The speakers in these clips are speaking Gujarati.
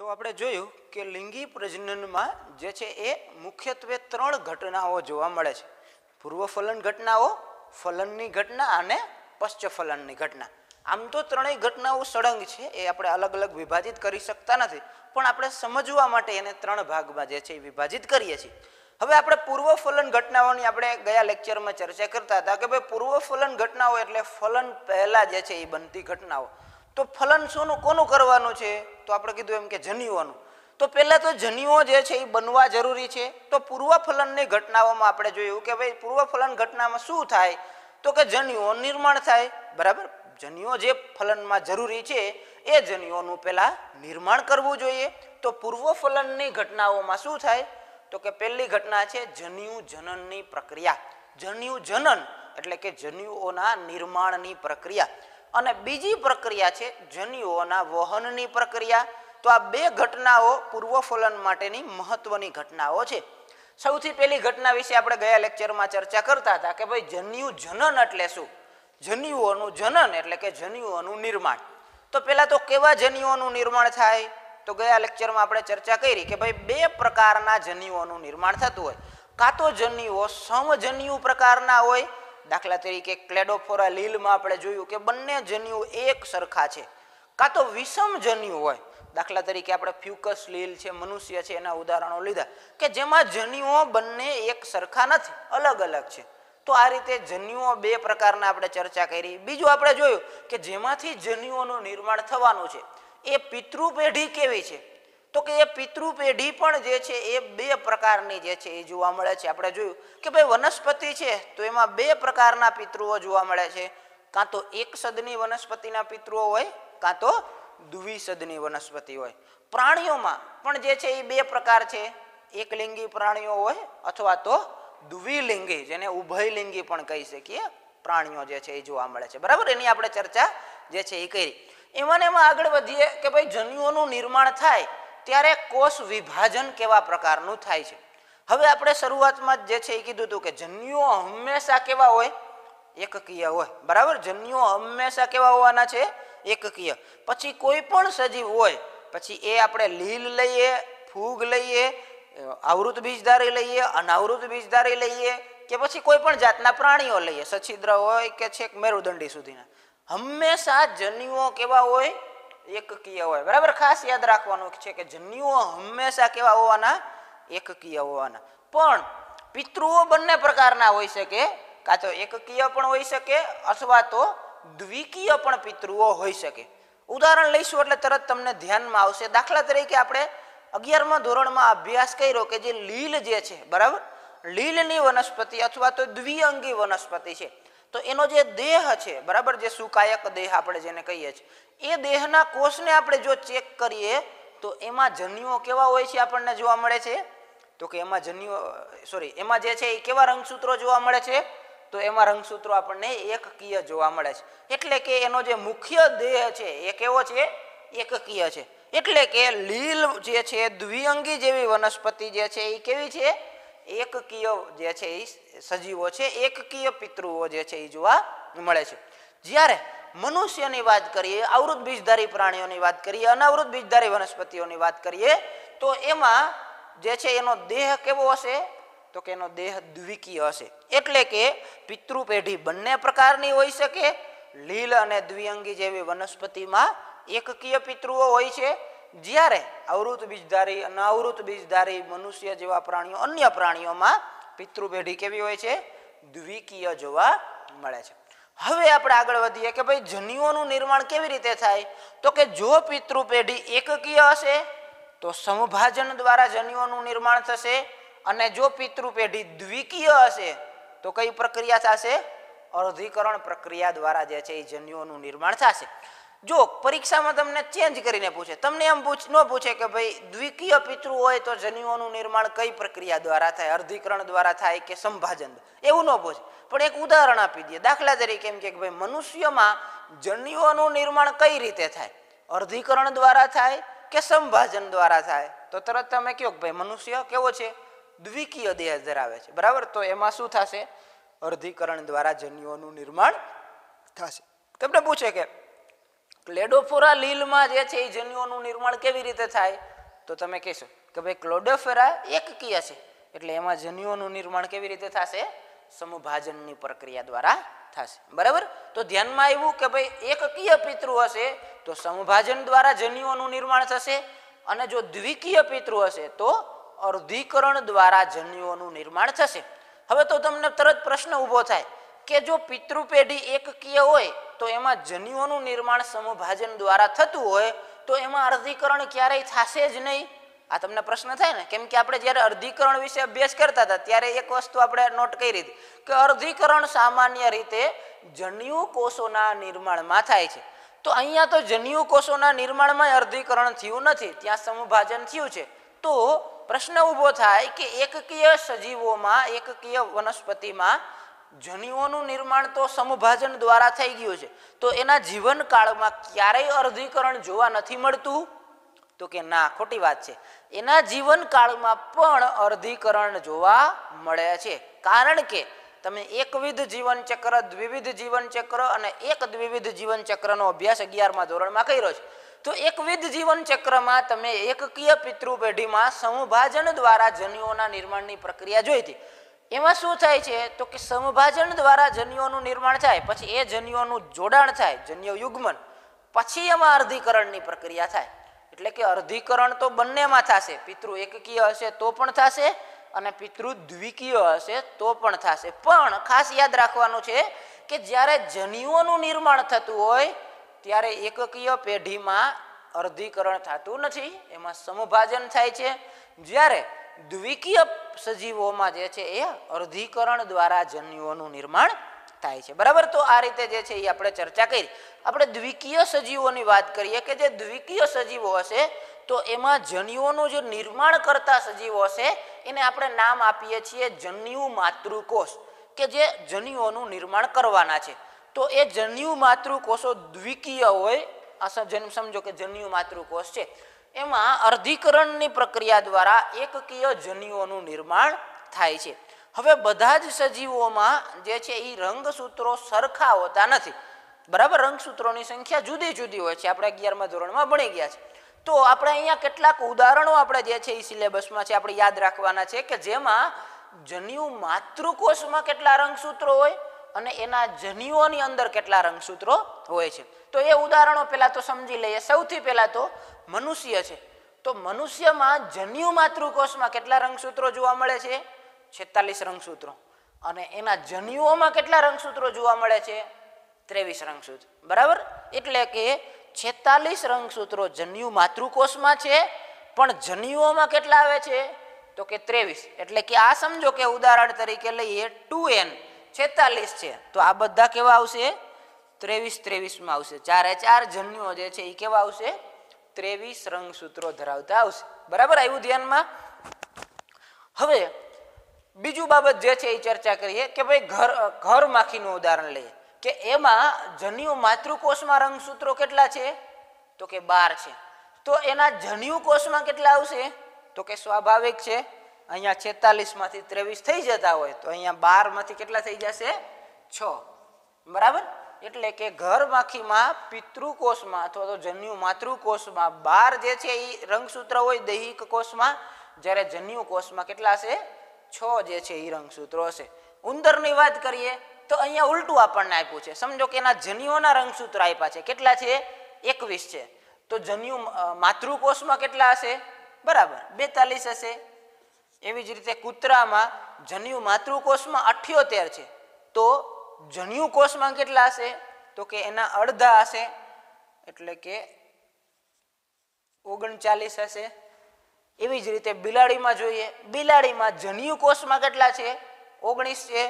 તો આપણે જોયું કે લિંગી પ્રજનનમાં જે છે એ મુખ્યત્વે ત્રણ ઘટનાઓ જોવા મળે છે. પૂર્વફલન ઘટનાઓ, ફલનની ઘટના અને પશ્ચફલનની ઘટના. આમ તો ત્રણેય ઘટનાઓ સળંગ છે, એ આપણે અલગ અલગ વિભાજિત કરી શકતા નથી, પણ આપણે સમજવા માટે એને ત્રણ ભાગમાં જે છે એ વિભાજિત કરીએ છીએ. હવે આપણે પૂર્વફલન ઘટનાઓની આપણે ગયા લેક્ચરમાં ચર્ચા કરતા હતા કે ભાઈ પૂર્વફલન ઘટનાઓ એટલે ફલન પહેલા જે છે એ બનતી ઘટનાઓ. તો ફલન શોનું કોનું કરવાનું છે? તો આપણે કીધું એમ કે જન્યુઓનું. તો પહેલા તો જન્યુઓ જે છે એ બનવા જરૂરી છે. તો પૂર્વફલનની ઘટનાઓમાં આપણે જોયું કે ભાઈ પૂર્વફલન ઘટનામાં શું થાય? તો કે જન્યુઓ નિર્માણ થાય. બરાબર, જન્યુઓ જે ફલનમાં જરૂરી છે એ જન્યુઓનું પહેલા નિર્માણ કરવું જોઈએ. તો પૂર્વફલનની ઘટનાઓમાં શું થાય? તો કે પહેલી ઘટના છે જન્યુ જનનની પ્રક્રિયા. જન્યુ જનન એટલે કે જન્યુઓના નિર્માણની પ્રક્રિયા. અને બીજી પ્રક્રિયા છે જન્યુઓના વહનની પ્રક્રિયા. તો આ બે ઘટનાઓ પૂર્વફલન માટેની મહત્વની ઘટનાઓ છે. સૌથી પહેલી ઘટના વિશે આપણે ગયા લેક્ચરમાં ચર્ચા કરતા હતા કે ભાઈ જન્યુ જનન એટલે શું? જન્યુઓનું જનન એટલે કે જન્યુઓનું નિર્માણ. તો પહેલા તો કેવા જન્યુઓનું નિર્માણ થાય? તો ગયા લેક્ચરમાં આપણે ચર્ચા કરી કે ભાઈ બે પ્રકારના જન્યુઓનું નિર્માણ થતું હોય. કાં તો જન્યુઓ સમજન્યુ પ્રકારના હોય, દાખલા તરીકે ક્લેડોફોરા લીલમાં આપણે જોયું કે બંને જન્યુઓ એક સરખા છે. કાં તો વિષમ જન્યુ હોય, દાખલા તરીકે આપણે ફ્યુકસ લીલ છે, મનુષ્ય છે, એના ઉદાહરણો લીધા કે જેમાં જન્યુઓ બંને એક સરખા નથી, અલગ અલગ છે. તો આ રીતે જન્યુઓ બે પ્રકારના આપણે ચર્ચા કરી. બીજું આપણે જોયું કે જેમાંથી જન્યુઓનું નિર્માણ થવાનું છે એ પિતૃ પેઢી કેવી છે? તો કે એ પિતૃ પેઢી પણ જે છે એ બે પ્રકારની જે છે એ જોવા મળે છે. આપણે જોયું કે ભાઈ વનસ્પતિ છે તો એમાં બે પ્રકારના પિતૃઓ જોવા મળે છે. કાં તો એક સદની વનસ્પતિના પિતૃઓ હોય, કાં તો દ્વિસદની વનસ્પતિ હોય. પ્રાણીઓમાં પણ જે છે એ બે પ્રકાર છે, એકલિંગી પ્રાણીઓ હોય અથવા તો દ્વિલિંગી, જેને ઉભયલિંગી પણ કહી શકીએ, પ્રાણીઓ જે છે એ જોવા મળે છે. બરાબર, એની આપણે ચર્ચા જે છે એ કરી. એમાં આગળ વધીએ કે ભાઈ જન્યુઓનું નિર્માણ થાય ત્યારે કોષ વિભાજન કેવા પ્રકારનું થાય છે. હવે આપણે શરૂઆતમાં જે છે એ કીધું હતું કે જન્યુઓ હંમેશા કેવા હોય? એકકીય હોય. બરાબર, જન્યુઓ હંમેશા કેવા હોવાના છે? એકકીય. પછી કોઈ પણ સજીવ હોય, પછી એ આપણે લીલ લઈએ, ફૂગ લઈએ, આવૃત બીજધારી લઈએ, અનાવૃત બીજધારી લઈએ, કે પછી કોઈ પણ જાતના પ્રાણીઓ લઈએ, સછિદ્ર હોય કે છેક મેરુદંડી સુધીના, હંમેશા જન્યુઓ કેવા હોય? એકકીય હોય. બરાબર, ખાસ યાદ રાખવાનું છે કે જન્યુઓ હંમેશા કેવા હોવાના? એકકીય હોવાના. પણ પિતૃઓ બંને પ્રકારના હોઈ શકે, કાં તો એકકીય પણ હોઈ શકે અથવા તો દ્વિકીય પણ પિતૃઓ હોઈ શકે. ઉદાહરણ લઈશું એટલે તરત તમને ધ્યાનમાં આવશે. દાખલા તરીકે આપણે 11મા ધોરણમાં અભ્યાસ કર્યો કે જે લીલ જે છે, બરાબર, લીલની વનસ્પતિ અથવા તો દ્વિઅંગી વનસ્પતિ છે, તો એનો જે દેહ છે, બરાબર, જે સુકાયક દેહ આપણે જેને કહીએ છીએ, એ દેહના કોષને આપણે જો ચેક કરીએ તો એમાં જન્યુઓ કેવા હોય છે આપણને જોવા મળે છે? તો કે એમાં એમાં જે છે એ કેવા રંગસૂત્રો જોવા મળે છે? તો એમાં રંગસૂત્રો આપણને એકકીય જોવા મળે છે. એટલે કે એનો જે મુખ્ય દેહ છે એ કેવો છે? એકકીય છે. એટલે કે લીલ જે છે, દ્વિઅંગી જેવી વનસ્પતિ જે છે એ કેવી છે? એકકીય જે છે એ સજીવો છે, એકકીય પિતૃઓ જે છે એ જોવા મળે છે. જ્યારે મનુષ્યની વાત કરીએ, આવૃત બીજધારી પ્રાણીઓની વાત કરીએ, અનાવૃત બીજધારી વનસ્પતિઓની વાત કરીએ, તો એમાં જે છે એનો દેહ કેવો હશે? તો કે એનો દેહ દ્વિકીય હશે. એટલે કે પિતૃ પેઢી બંને પ્રકારની હોઈ શકે. લીલ અને દ્વિઅંગી જેવી વનસ્પતિમાં એકકીય પિતૃઓ હોય છે, જ્યારે આવૃત બીજધારી, અનાવૃત બીજધારી મનુષ્ય જેવા પ્રાણીઓ, અન્ય પ્રાણીઓમાં પિતૃ પેઢી કેવી હોય છે? દ્વિકીય જોવા મળે છે. હવે આપણે આગળ વધીએ કે ભાઈ જન્યુઓનું નિર્માણ કેવી રીતે થાય? તો કે જો પિતૃ પેઢી એકકીય હશે તો સમભાજન દ્વારા જન્યુઓનું નિર્માણ થશે, અને જો પિતૃ પેઢી દ્વિકીય હશે તો કઈ પ્રક્રિયા થશે? અર્ધીકરણ પ્રક્રિયા દ્વારા જે છે એ જન્યુઓનું નિર્માણ થશે. જો પરીક્ષામાં તમને ચેન્જ કરીને પૂછે, તમને એમ ન પૂછે કે ભાઈ દ્વિકીય પિતૃ હોય તો જન્યુઓનું નિર્માણ કઈ પ્રક્રિયા દ્વારા થાય, અર્ધીકરણ દ્વારા થાય કે સંભાજન, એવું ન પૂછે, પણ એક ઉદાહરણ આપી દે. દાખલા તરીકે એમ કે ભાઈ મનુષ્યમાં જન્યુઓનું નિર્માણ કઈ રીતે થાય? અર્ધીકરણ દ્વારા થાય કે સંભાજન દ્વારા થાય? તો તરત તમે કહો કે ભાઈ મનુષ્ય કેવો છે? દ્વિકીય દેહ ધરાવે છે. બરાબર, તો એમાં શું થશે? અર્ધીકરણ દ્વારા જન્યુઓનું નિર્માણ થશે. તમને પૂછે કે ક્લેડોફોરા લીલમાં જે છે એ જન્યુઓનું નિર્માણ કેવી રીતે થાય? તો તમે કહેશો કે ભાઈ ક્લોડોફેરા એકકીય છે એટલે એમાં જન્યુઓનું નિર્માણ કેવી રીતે થશે? સમૂહભાજનની પ્રક્રિયા દ્વારા થશે. બરાબર. તો ધ્યાનમાં આવ્યું કે ભાઈ એકકીય પિતૃ હશે તો સમૂહભાજન દ્વારા જન્યુઓનું નિર્માણ થશે અને જો દ્વિકીય પિતૃ હશે તો અર્ધીકરણ દ્વારા જન્યુઓનું નિર્માણ થશે. હવે તો તમને તરત પ્રશ્ન ઊભો થાય કે જો પિતૃ પેઢી એકકીય હોય તો એમાં જન્યુઓનું નિર્માણ સમૂહભાજન દ્વારા થતું હોય તો એમાં અર્ધીકરણ ક્યારેય થશે જ નહીં. આ તમને પ્રશ્ન થાય ને, કેમ કે આપણે જ્યારે અર્ધીકરણ વિશે અભ્યાસ કરતા હતા ત્યારે એક વસ્તુ આપણે નોટ કરી હતી કે અર્ધીકરણ સામાન્ય રીતે જન્યુ કોષોના નિર્માણમાં થાય છે. તો અહીંયા તો જન્યુ કોષોના નિર્માણમાં અર્ધીકરણ થયું નથી, ત્યાં સમૂહભાજન થયું છે. તો પ્રશ્ન ઊભો થાય કે એકકીય સજીવોમાં, એકકીય વનસ્પતિમાં જન્યુઓનું નિર્માણ તો સમૂહભાજન દ્વારા થઈ ગયું છે તો એના જીવનકાળમાં ક્યારેય અર્ધીકરણ જોવા નથી મળતું? તો કે ના, ખોટી વાત છે. એના જીવનકાળમાં પણ અર્ધીકરણ જોવા મળે છે. કારણ કે તમે એકવિધ જીવનચક્ર, દ્વિવિધ જીવનચક્ર અને એક દ્વિવિધ જીવનચક્રનો અભ્યાસ 11મા ધોરણમાં કર્યો છે. તો એકવિધ જીવનચક્રમાં તમે એકકીય પિતૃ પેઢીમાં સમૂહભાજન દ્વારા જન્યુઓના નિર્માણની પ્રક્રિયા જોઈ હતી. એમાં શું થાય છે તો કે સમૂહભાજન દ્વારા જન્યુઓનું નિર્માણ થાય, પછી એ જન્યુઓનું જોડાણ થાય, જન્યુ યુગ્મન, પછી એમાં અર્ધીકરણની પ્રક્રિયા થાય. એટલે કે અર્ધીકરણ તો બંનેમાં થશે. પિતૃ એકકીય હશે તો પણ થશે અને પિતૃ દ્વિકીય હશે તો પણ થશે. પણ ખાસ યાદ રાખવાનું છે કે જ્યારે જન્યુઓનું નિર્માણ થતું હોય ત્યારે એકકીય પેઢીમાં અર્ધીકરણ થતું નથી, એમાં સમૂહભાજન થાય છે. જ્યારે દ્વિકીય સજીવોમાં જે છે એ અર્ધીકરણ દ્વારા જન્યુઓનું નિર્માણ થાય છે. બરાબર. તો આ રીતે જે છે એ આપણે ચર્ચા કરી. આપણે દ્વિકીય સજીવોની વાત કરીએ કે જે દ્વિકીય સજીવો હશે તો એમાં જન્યુઓનું જે નિર્માણ કરતા સજીવો હશે એને આપણે નામ આપીએ છીએ જન્યુ માતૃકોષ, કે જે જન્યુઓનું નિર્માણ કરવાના છે. તો એ જન્યુ માતૃકોષો દ્વિકીય હોય, સમજો કે જન્યુ માતૃકોષ છે, એમાં અર્ધીકરણની પ્રક્રિયા દ્વારા એકકીય જન્યુઓનું નિર્માણ થાય છે. હવે બધા જ સજીવોમાં જે છે એ રંગસૂત્રો સરખા હોતા નથી. બરાબર. રંગસૂત્રોની સંખ્યા જુદી જુદી હોય છે, આપણે 11મા ધોરણમાં ભણી ગયા છે. તો આપણે અહીંયા કેટલાક ઉદાહરણો આપણે જે છે એ સિલેબસમાં છે આપણે યાદ રાખવાના છે કે જેમાં જન્યુ માતૃકોષમાં કેટલા રંગસૂત્રો હોય અને એના જન્યુઓની અંદર કેટલા રંગસૂત્રો હોય છે. તો એ ઉદાહરણો પહેલા તો સમજી લઈએ. સૌથી પહેલા તો મનુષ્ય છે. તો મનુષ્યમાં જન્યુ માતૃકોષમાં કેટલા રંગસૂત્રો જોવા મળે છે? 46 રંગસૂત્રો. અને એના જન્યુઓમાં કેટલા રંગસૂત્રો જોવા મળે છે? 23 રંગસૂત્રો. બરાબર. એટલે કે 46 રંગસૂત્રો જન્યુ માતૃકોષમાં છે, પણ જન્યુઓમાં કેટલા આવે છે? તો કે 23. એટલે કે આ સમજો કે ઉદાહરણ તરીકે લઈએ 2n 46 છે તો આ બધા કેવા આવશે? 23 માં આવશે. 4 જન્યુઓ જે છે એ કેવા આવશે? 23 રંગસૂત્રો ધરાવતા આવશે. બરાબર. આવ્યું ધ્યાનમાં? હવે બીજું બાબત જે છે એ ચર્ચા કરીએ કે ભાઈ ઘર માખીનું ઉદાહરણ લઈએ કે એમાં જન્યુ માતૃકોષમાં રંગસૂત્રો કેટલા છે? તો કે 12 છે. તો એના જન્યુ કોષમાં કેટલા આવશે? તો કે સ્વાભાવિક છે, અહીંયા 46 માંથી 23 થઈ જતા હોય તો અહીંયા 12 માંથી કેટલા થઈ જશે? 6. બરાબર. એટલે કે ઘર માખીમાં પિતૃકોષમાં અથવા તો જન્યુ માતૃકોષમાં 12 જે છે એ રંગસૂત્ર હોય દૈહિક કોષમાં, જ્યારે જન્યુ કોષમાં કેટલા હશે? 6 જે છે એ રંગસૂત્રો હશે. ઉંદરની વાત કરીએ તો અહીંયા ઉલટું આપણને આપ્યું છે. સમજો કે એના જન્યુઓના રંગસૂત્ર આપ્યા છે. કેટલા છે? 21 છે. તો જન્યુ માતૃકોષમાં કેટલા હશે? બરાબર, 42 હશે. એવી જ રીતે કૂતરામાં જન્યુ માતૃકોષમાં 78 છે તો જન્યુ કોષમાં કેટલા હશે? તો કે એના અડધા હશે, એટલે કે 39 હશે. એવી જ રીતે બિલાડીમાં જોઈએ, બિલાડીમાં જન્યુ કોષમાં કેટલા છે? 19 છે.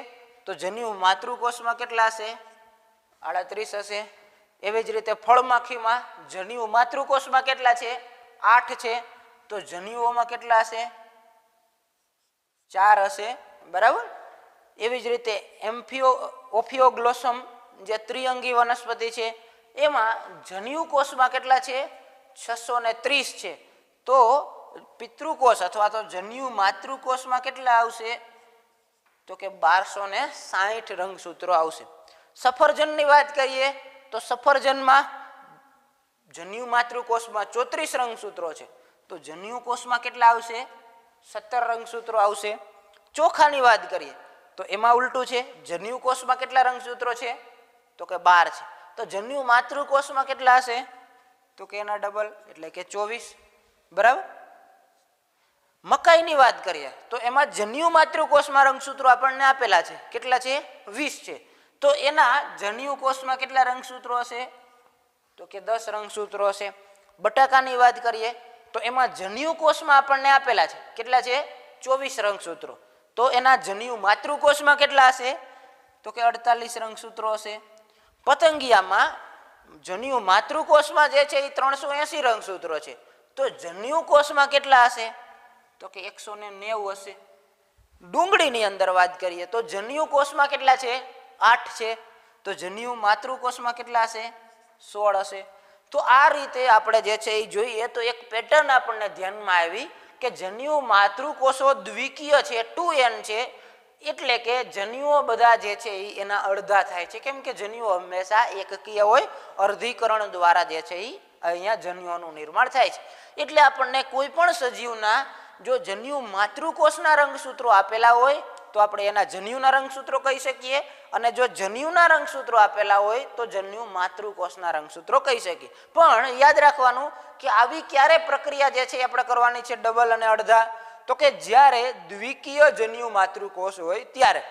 તો જન્યુ માતૃકોષમાં કેટલા હશે? 38 હશે. એવી જ રીતે ફળમાખીમાં જન્યુ માતૃકોષમાં કેટલા છે? 8 છે. તો જન્યુઓમાં કેટલા હશે? 4 હશે. બરાબર. એવી જ રીતે ઓફિયોગ્લોસમ જે ત્રિઅંગી વનસ્પતિ છે એમાં જન્યુ કોષમાં કેટલા છે? 630 છે. તો પિતૃકોષ અથવા તો જન્યુ માતૃકોષમાં કેટલા આવશે? તો કે 1260 રંગસૂત્રો આવશે. સફરજનની વાત કરીએ તો સફરજનમાં જન્યુ માતૃકોષમાં 34 રંગસૂત્રો છે તો જન્યુ કોષમાં કેટલા આવશે? 17 રંગસૂત્રો આવશે. ચોખાની વાત કરીએ તો એમાં ઉલટું છે. જન્યુ કોષમાં કેટલા રંગસૂત્રો છે? તો કે 12 છે. તો જન્યુ માતૃકોષમાં કેટલા હશે? તો કે એના ડબલ એટલે કે 24. બરાબર. મકાઈની વાત કરીએ તો એમાં જન્યુ માતૃકોષમાં રંગસૂત્રો આપણને આપેલા છે. કેટલા છે? 20 છે. તો એના જન્યુ કોષમાં કેટલા રંગસૂત્રો હશે? તો કે 10 રંગસૂત્રો હશે. બટાકાની વાત કરીએ તો એમાં જન્યુ કોષમાં આપણને આપેલા છે. કેટલા છે? 24 રંગસૂત્રો. તો એના જન્યુ માતૃકોષમાં કેટલા હશે? તો કે 48 રંગસૂત્રો હશે. પતંગિયામાં જન્યુ માતૃકોષમાં જે છે એ 380 રંગસૂત્રો છે. તો જન્યુ કોષમાં કેટલા હશે? તો કે 190 હશે. ડુંગળીની અંદર વાત કરીએ તો જન્યુ કોષમાં કેટલા છે? 8 છે. તો જન્યુ માતૃકોષમાં કેટલા હશે? 16 હશે. તો આ રીતે આપણે જે છે એ જોઈએ તો એક પેટર્ન આપણને ધ્યાનમાં આવી કે જન્યુ માતૃકોષો દ્વિકીય છે, 2n છે. એટલે કે જન્યુઓ બધા જે છે એના અડધા થાય છે. કેમ કે જન્યુઓ હંમેશા એકકીય હોય, અર્ધીકરણ દ્વારા જે છે એ અહીંયા જન્યુઓનું નિર્માણ થાય છે. એટલે આપણને કોઈ પણ સજીવના જો જન્યુ માતૃકોષના રંગસૂત્રો આપેલા હોય તો આપણે એના જન્યુના રંગસૂત્રો કહી શકીએ, અને જો જન્યુના રંગસૂત્રો આપેલા હોય તો જન્યુ માતૃકોષના રંગસૂત્રો કહી શકીએ. પણ યાદ રાખવાનું કે આવી ક્યારે પ્રક્રિયા જે છે આપણે કરવાની છે ડબલ અને અડધા? તો કે જ્યારે દ્વિકીય જન્યુ માતૃકોષ હોય ત્યારે.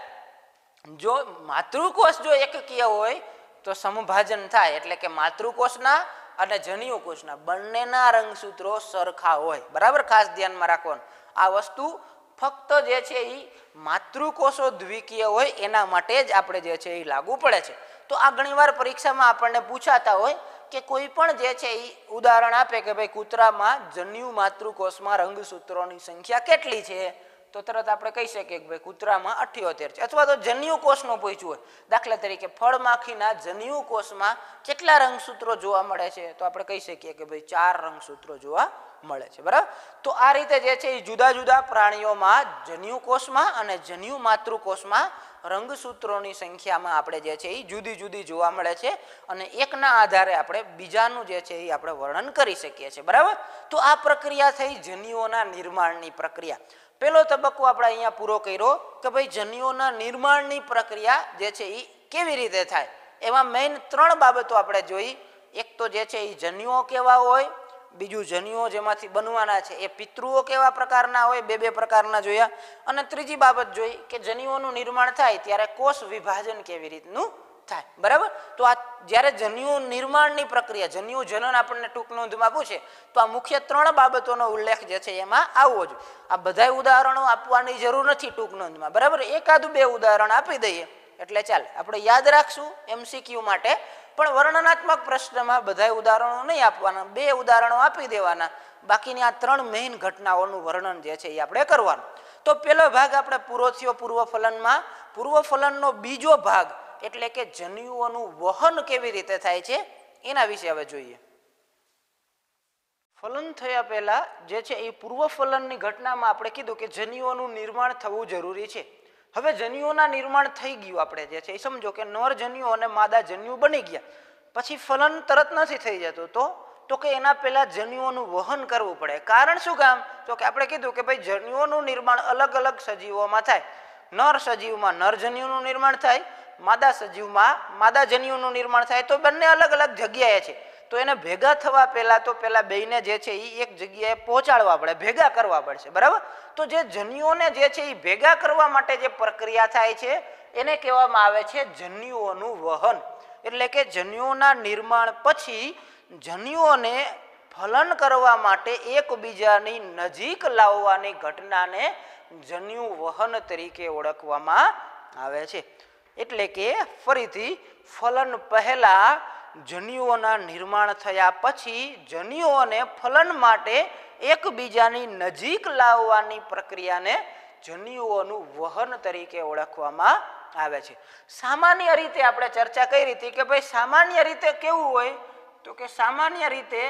જો માતૃકોષ જો એકકીય હોય તો સમભાજન થાય, એટલે કે માતૃકોષના અને જન્યુ કોષના બંનેના રંગસૂત્રો સરખા હોય. બરાબર, ખાસ ધ્યાનમાં રાખવાનું. આ વસ્તુ ફક્ત જે છે એ માતૃકોષો દ્વિકીય હોય એના માટે જ આપણે જે છે એ લાગુ પડે છે. તો આ ઘણીવાર પરીક્ષામાં આપણને પૂછાતા હોય કે કોઈ પણ જે છે એ ઉદાહરણ આપે કે ભાઈ કૂતરામાં જન્યુ માતૃકોષમાં રંગસૂત્રોની સંખ્યા કેટલી છે, તો તરત આપણે કહી શકીએ કે ભાઈ કૂતરામાં 78 છે. અથવા તો જન્યુ કોષનું પૂછ્યું હોય, દાખલા તરીકે ફળમાખીના જન્યુ કોષમાં કેટલા રંગસૂત્રો જોવા મળે છે, તો આપણે કહી શકીએ કે ભાઈ 4 રંગસૂત્રો જોવા મળે છે. બરાબર. તો આ રીતે જે છે એ જુદા જુદા પ્રાણીઓમાં જન્યુ કોષમાં અને જન્યુ માતૃકોષમાં રંગસૂત્રોની સંખ્યામાં આપણે જે છે એ જુદી જુદી જોવા મળે છે, અને એકના આધારે આપણે બીજાનું જે છે એ આપણે વર્ણન કરી શકીએ છીએ. બરાબર. તો આ પ્રક્રિયા થઈ જન્યુઓના નિર્માણની પ્રક્રિયા. પહેલો તબક્કો આપણે અહીંયા પૂરો કર્યો કે ભાઈ જન્યુઓના નિર્માણની પ્રક્રિયા જે છે એ કેવી રીતે થાય. એમાં મેઇન 3 બાબતો આપણે જોઈ. એક તો જે છે એ જન્યુઓ કેવા હોય, બીજું જન્યુઓ જેમાંથી બનવાના છે એ પિતૃઓ કેવા પ્રકારના હોય, બે પ્રકારના જોયા, અને ત્રીજી બાબત જોઈ કે જન્યુઓનું નિર્માણ થાય ત્યારે કોષ વિભાજન કેવી રીતનું થાય. બરાબર. તો આ જ્યારે જન્યુ નિર્માણની પ્રક્રિયા, જન્યુ જનન આપણને ટૂંક નોંધમાં પૂછે તો આ મુખ્ય 3 બાબતોનો ઉલ્લેખ જે છે એમાં આવવો જોઈએ. આ બધા ઉદાહરણો આપવાની જરૂર નથી ટૂંક નોંધમાં. બરાબર. એકાદું 2 ઉદાહરણ આપી દઈએ એટલે ચાલે, આપણે યાદ રાખશું MCQ માટે. પણ વર્ણનાત્મક પ્રશ્નમાં બધા ઉદાહરણો નહીં આપવાના, 2 ઉદાહરણો આપી દેવાના. બાકીની આ 3 મેઇન ઘટનાઓનું વર્ણન જે છે એ આપણે કરવાનું. તો પહેલો ભાગ આપણે પૂરો થયો પૂર્વફલનમાં. પૂર્વફલનનો બીજો ભાગ એટલે કે જન્યુઓનું વહન કેવી રીતે થાય છે એના વિશે હવે જોઈએ. ફલન થયા પહેલા જે છે એ પૂર્વફલનની ઘટનામાં આપણે કીધું કે જન્યુઓનું નિર્માણ થવું જરૂરી છે. હવે જન્યુઓના નિર્માણ થઈ ગયું, આપણે જે છે એ સમજો કે નર જન્યુ અને માદા જન્યુ બની ગયા, પછી ફલન તરત નથી થઈ જતું. તો કે એના પહેલા જન્યુઓનું વહન કરવું પડે. કારણ શું કામ? તો કે આપણે કીધું કે ભાઈ જન્યુઓનું નિર્માણ અલગ અલગ સજીવોમાં થાય. નર સજીવમાં નર જન્યુનું નિર્માણ થાય, માદા સજીવમાં માદા જન્યુનું નિર્માણ થાય. તો બંને અલગ અલગ જગ્યાએ છે. તો એને ભેગા થવા પહેલા તો પેલા બેયને જે છે એ એક જગ્યાએ પહોંચાડવા પડે, ભેગા કરવા પડશે. બરાબર. તો જે જન્યુઓને જે છે એ ભેગા કરવા માટે જે પ્રક્રિયા થાય છે એને કહેવામાં આવે છે જન્યુઓનું વહન. એટલે કે જન્યુઓના નિર્માણ પછી જન્યુઓને ફલન કરવા માટે એકબીજાની નજીક લાવવાની ઘટનાને જન્યુ વહન તરીકે ઓળખવામાં આવે છે. એટલે કે ફરીથી ફલન પહેલા જન્યુઓના નિર્માણ થયા પછી જન્યુઓને ફલન માટે એકબીજાની નજીક લાવવાની પ્રક્રિયાને જન્યુઓનું વહન તરીકે ઓળખવામાં આવે છે. સામાન્ય રીતે આપણે ચર્ચા કરી હતી કે ભાઈ સામાન્ય રીતે કેવું હોય, તો કે સામાન્ય રીતે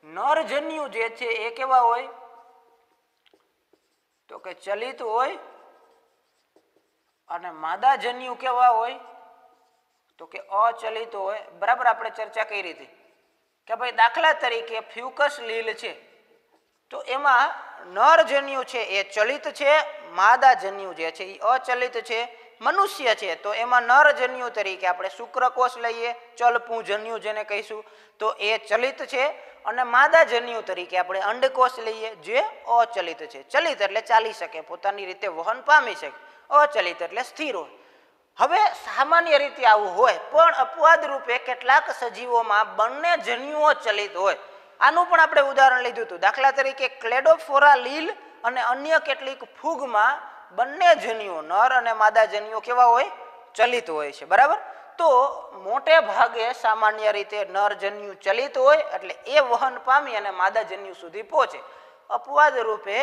નર જન્યુ જે છે એ કેવા હોય, તો કે ચલિત હોય, અને માદા જન્યુ કેવા હોય, તો કે અચલિત હોય. બરાબર. આપણે ચર્ચા કરી હતી કે ભાઈ દાખલા તરીકે ફ્યુકસ લીલ છે તો એમાં નરજન્યુ છે એ ચલિત છે, માદાજન્યુ જે છે એ અચલિત છે. મનુષ્ય છે તો એમાં નરજન્યુ તરીકે આપણે શુક્રકોષ લઈએ, ચલપુંજન્યુ જેને કહીશું તો એ ચલિત છે, અને માદાજન્યુ તરીકે આપણે અંડકોષ લઈએ જે અચલિત છે. ચલિત એટલે ચાલી શકે, પોતાની રીતે વહન પામી શકે, અચલિત એટલે સ્થિર હોય. હવે સામાન્ય રીતે આવું હોય, પણ અપવાદ રૂપે કેટલાક સજીવોમાં બંને જન્યુઓ ચલિત હોય. આનું પણ આપણે ઉદાહરણ લીધું હતું. દાખલા તરીકે ક્લેડોફોરા લીલ અને અન્ય કેટલીક ફૂગમાં બંને જન્યુઓ નર અને માદા જન્યુઓ કેવા હોય? ચલિત હોય છે. બરાબર. તો મોટે ભાગે સામાન્ય રીતે નર જન્યુ ચલિત હોય એટલે એ વહન પામી અને માદા જન્યુ સુધી પહોંચે. અપવાદ રૂપે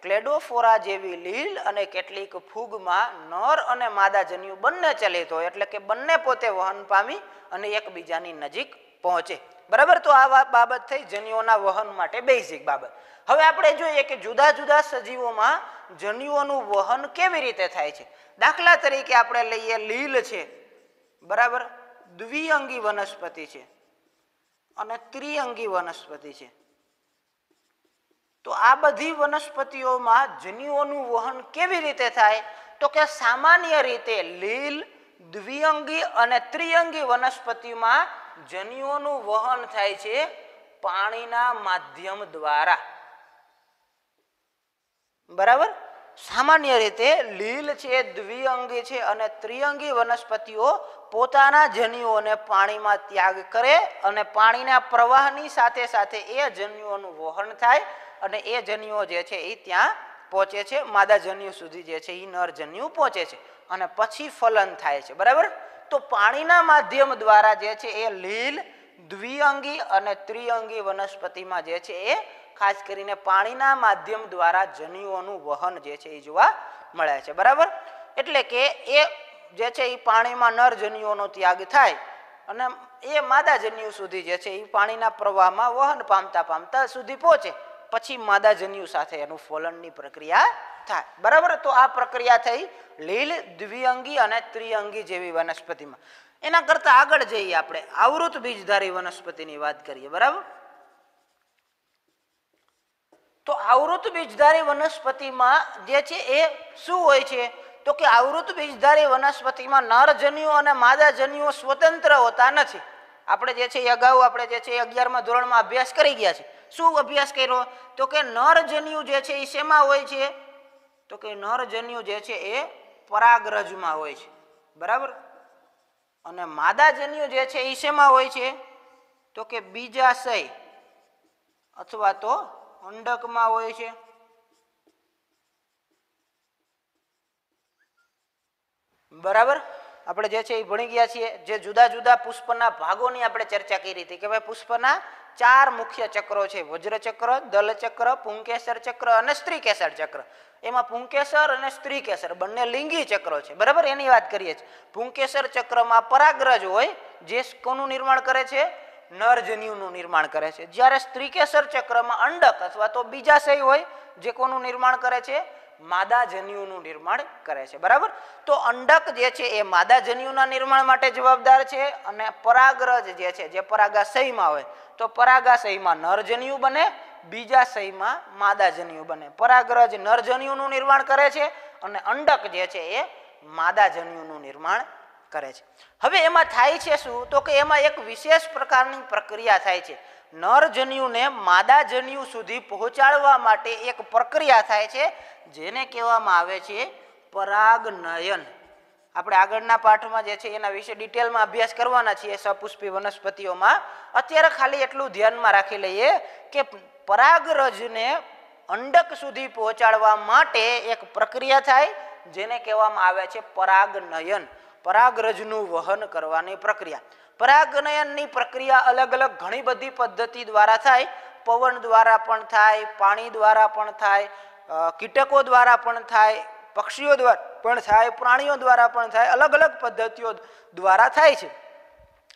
ક્લેડોફોરા જેવી લીલ અને કેટલીક ફૂગમાં નર અને માદા જન્યુ બંને ચલિત હોય એટલે કે બંને પોતે વહન પામી અને એકબીજાની નજીક પહોંચે. બરાબર. તો આ બાબત થઈ જન્યુઓના વહન માટે બેઝિક બાબત. હવે આપણે જોઈએ કે જુદા જુદા સજીવોમાં જન્યુઓનું વહન કેવી રીતે થાય છે. દાખલા તરીકે આપણે લઈએ લીલ છે, બરાબર, દ્વિઅંગી વનસ્પતિ છે અને ત્રિઅંગી વનસ્પતિ છે. તો આ બધી વનસ્પતિઓમાં જન્યુઓનું વહન કેવી રીતે થાય? તો કે સામાન્ય રીતે લીલ, દ્વિઅંગી અને ત્રિઅંગી વનસ્પતિમાં જન્યુઓનું વહન થાય છે પાણીના માધ્યમ દ્વારા. બરાબર. સામાન્ય રીતે લીલ છે, દ્વિઅંગી છે અને ત્રિઅંગી વનસ્પતિઓ પોતાના જન્યુઓને પાણીમાં ત્યાગ કરે અને પાણીના પ્રવાહની સાથે સાથે એ જન્યુઓનું વહન થાય અને એ જન્યુઓ જે છે એ ત્યાં પહોંચે છે, માદા જન્યુ સુધી જે છે એ નર જન્યુ પહોંચે છે અને પછી ફલન થાય છે. બરાબર. તો પાણીના માધ્યમ દ્વારા જે છે એ લીલ, દ્વિઅંગી અને ત્રિઅંગી વનસ્પતિમાં જે છે એ ખાસ કરીને પાણીના માધ્યમ દ્વારા જન્યુઓનું વહન જે છે એ જોવા મળે છે. બરાબર. એટલે કે એ જે છે એ પાણીમાં નર જન્યુઓનો ત્યાગ થાય અને એ માદા જન્યુ સુધી જે છે એ પાણીના પ્રવાહમાં વહન પામતા પામતા સુધી પહોંચે, પછી માદા જન્યુ સાથે એનું ફલનની પ્રક્રિયા થાય. બરાબર. તો આ પ્રક્રિયા થઈ લીલ, દ્વિઅંગી અને ત્રિઅંગી જેવી વનસ્પતિમાં. એના કરતા આગળ જઈએ આપણે આવૃત બીજધારી વનસ્પતિની વાત કરીએ. બરાબર. તો આવૃત બીજધારી વનસ્પતિમાં જે છે એ શું હોય છે? તો કે આવૃત બીજધારી વનસ્પતિમાં નર જન્યુઓ અને માદા જન્યુઓ સ્વતંત્ર હોતા નથી. આપણે જે છે એ અગાઉ આપણે જે છે 11મા ધોરણમાં અભ્યાસ કરી ગયા છે. શું અભ્યાસ કર્યો? તો કે નર જન્યુ જે છે એ શેમાં હોય છે? તો કે નર જન્યુ જે છે એ પરાગરજમાં હોય છે. બરાબર. અને માદા જન્યુ જે છે એ શેમાં હોય છે? તો કે બીજાશય અથવા તો અંડકમાં હોય છે. બરાબર. આપણે જે છે એ ભણી ગયા છીએ. જે જુદા જુદા પુષ્પના ભાગોની આપણે ચર્ચા કરી હતી કે ભાઈ પુષ્પના 4 મુખ્ય ચક્રો છે: વજ્રચક્ર, દલચક્ર, પુંકેસર ચક્ર અને સ્ત્રીકેસર ચક્ર. એમાં પુંકેસર અને સ્ત્રીકેસર બંને લિંગી ચક્રો છે. બરાબર. એની વાત કરીએ છીએ. પુંકેસર ચક્રમાં પરાગરજ હોય જે કોનું નિર્માણ કરે છે? નરજન્યુનું નિર્માણ કરે છે. જ્યારે સ્ત્રીકેસર ચક્રમાં અંડક અથવા તો બીજાશય હોય જે કોનું નિર્માણ કરે છે? માદા જન્યુનું નિર્માણ કરે છે. બરાબર. તો અંડક જે છે એ માદા જન્યુના નિર્માણ માટે જવાબદાર છે અને પરાગરજ જે છે જે પરાગાશયમાં હોય તો પરાગાશયમાં નરજન્યુ બને, બીજાશયમાં માદા જન્યુ બને. પરાગરજ નરજન્યુનું નિર્માણ કરે છે અને અંડક જે છે એ માદા જન્યુનું નિર્માણ કરે છે. હવે એમાં થાય છે શું? તો કે એમાં એક વિશેષ પ્રકારની પ્રક્રિયા થાય છે. નરજન્યુને માદા જન્યુ સુધી પહોંચાડવા માટે એક પ્રક્રિયા થાય છે જેને કહેવામાં આવે છે પરાગનયન. આપણે આગળના પાઠમાં જે છે એના વિશે ડિટેલમાં અભ્યાસ કરવાના છીએ સપુષ્પી વનસ્પતિઓમાં. અત્યારે ખાલી એટલું ધ્યાનમાં રાખી લઈએ કે પરાગરજને અંડક સુધી પહોંચાડવા માટે એક પ્રક્રિયા થાય જેને કહેવામાં આવે છે પરાગનયન. પરાગરજનું વહન કરવાની પ્રક્રિયા. પરાગનયનની પ્રક્રિયા અલગ અલગ ઘણી બધી પદ્ધતિ દ્વારા થાય. પવન દ્વારા પણ થાય, પાણી દ્વારા પણ થાય, કીટકો દ્વારા પણ થાય, પક્ષીઓ દ્વારા પણ થાય, પ્રાણીઓ દ્વારા પણ થાય. અલગ અલગ પદ્ધતિઓ દ્વારા થાય છે.